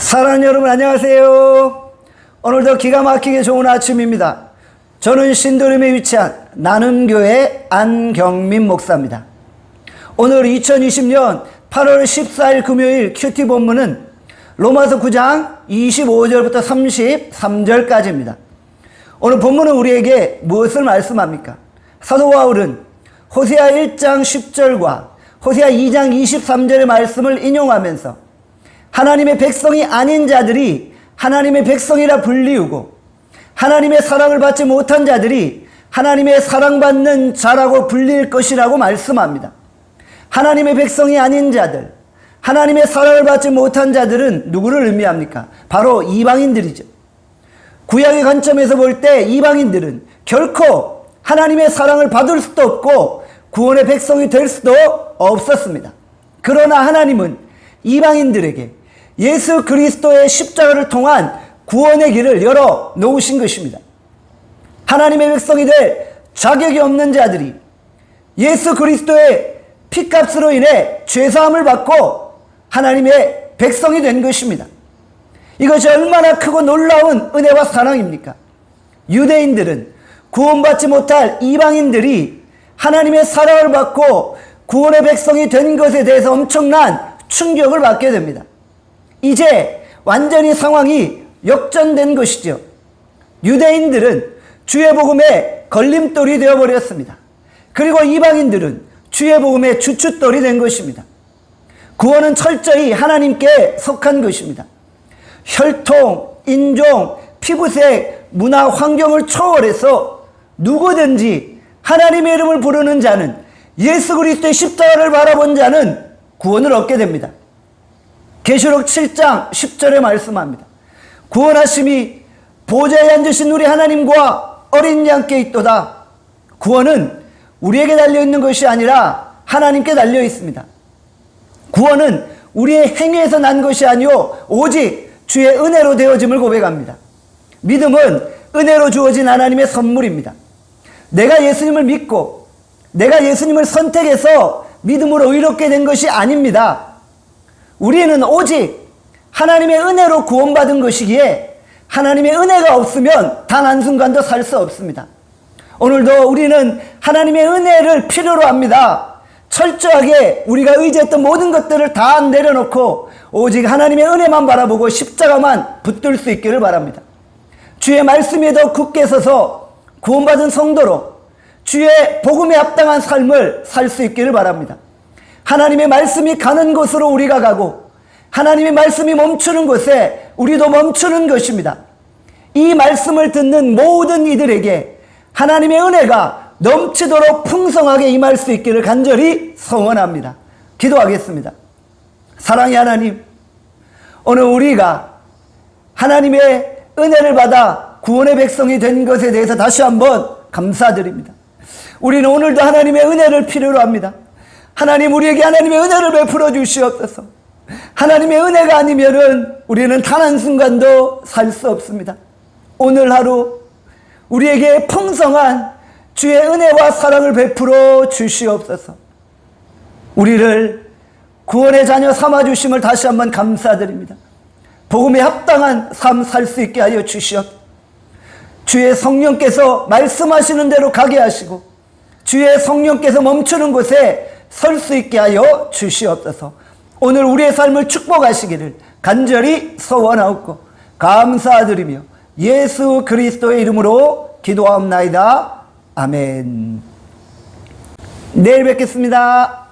사랑하는 여러분 안녕하세요. 오늘도 기가 막히게 좋은 아침입니다. 저는 신도림에 위치한 나눔교회 안경민 목사입니다. 오늘 2020년 8월 14일 금요일 큐티 본문은 로마서 9장 25절부터 33절까지입니다. 오늘 본문은 우리에게 무엇을 말씀합니까? 사도 바울은 호세아 1장 10절과 호세아 2장 23절의 말씀을 인용하면서 하나님의 백성이 아닌 자들이 하나님의 백성이라 불리우고 하나님의 사랑을 받지 못한 자들이 하나님의 사랑받는 자라고 불릴 것이라고 말씀합니다. 하나님의 백성이 아닌 자들, 하나님의 사랑을 받지 못한 자들은 누구를 의미합니까? 바로 이방인들이죠. 구약의 관점에서 볼 때 이방인들은 결코 하나님의 사랑을 받을 수도 없고 구원의 백성이 될 수도 없었습니다. 그러나 하나님은 이방인들에게 예수 그리스도의 십자가를 통한 구원의 길을 열어 놓으신 것입니다. 하나님의 백성이 될 자격이 없는 자들이 예수 그리스도의 피값으로 인해 죄사함을 받고 하나님의 백성이 된 것입니다. 이것이 얼마나 크고 놀라운 은혜와 사랑입니까? 유대인들은 구원받지 못할 이방인들이 하나님의 사랑을 받고 구원의 백성이 된 것에 대해서 엄청난 충격을 받게 됩니다. 이제 완전히 상황이 역전된 것이죠. 유대인들은 주의 복음의 걸림돌이 되어버렸습니다. 그리고 이방인들은 주의 복음의 주춧돌이 된 것입니다. 구원은 철저히 하나님께 속한 것입니다. 혈통, 인종, 피부색, 문화, 환경을 초월해서 누구든지 하나님의 이름을 부르는 자는 예수 그리스도의 십자가를 바라본 자는 구원을 얻게 됩니다. 계시록 7장 10절에 말씀합니다. 구원하심이 보좌에 앉으신 우리 하나님과 어린 양께 있도다. 구원은 우리에게 달려있는 것이 아니라 하나님께 달려 있습니다. 구원은 우리의 행위에서 난 것이 아니오 오직 주의 은혜로 되어짐을 고백합니다. 믿음은 은혜로 주어진 하나님의 선물입니다. 내가 예수님을 믿고 내가 예수님을 선택해서 믿음으로 의롭게 된 것이 아닙니다. 우리는 오직 하나님의 은혜로 구원받은 것이기에 하나님의 은혜가 없으면 단 한순간도 살 수 없습니다. 오늘도 우리는 하나님의 은혜를 필요로 합니다. 철저하게 우리가 의지했던 모든 것들을 다 내려놓고 오직 하나님의 은혜만 바라보고 십자가만 붙들 수 있기를 바랍니다. 주의 말씀에 더 굳게 서서 구원받은 성도로 주의 복음에 합당한 삶을 살 수 있기를 바랍니다. 하나님의 말씀이 가는 곳으로 우리가 가고 하나님의 말씀이 멈추는 곳에 우리도 멈추는 것입니다. 이 말씀을 듣는 모든 이들에게 하나님의 은혜가 넘치도록 풍성하게 임할 수 있기를 간절히 소원합니다. 기도하겠습니다. 사랑의 하나님, 오늘 우리가 하나님의 은혜를 받아 구원의 백성이 된 것에 대해서 다시 한번 감사드립니다. 우리는 오늘도 하나님의 은혜를 필요로 합니다. 하나님, 우리에게 하나님의 은혜를 베풀어 주시옵소서. 하나님의 은혜가 아니면은 우리는 단 한순간도 살 수 없습니다. 오늘 하루 우리에게 풍성한 주의 은혜와 사랑을 베풀어 주시옵소서. 우리를 구원의 자녀 삼아 주심을 다시 한번 감사드립니다. 복음에 합당한 삶 살 수 있게 하여 주시옵소서. 주의 성령께서 말씀하시는 대로 가게 하시고 주의 성령께서 멈추는 곳에 설 수 있게 하여 주시옵소서. 오늘 우리의 삶을 축복하시기를 간절히 소원하옵고 감사드리며 예수 그리스도의 이름으로 기도하옵나이다. 아멘. 내일 뵙겠습니다.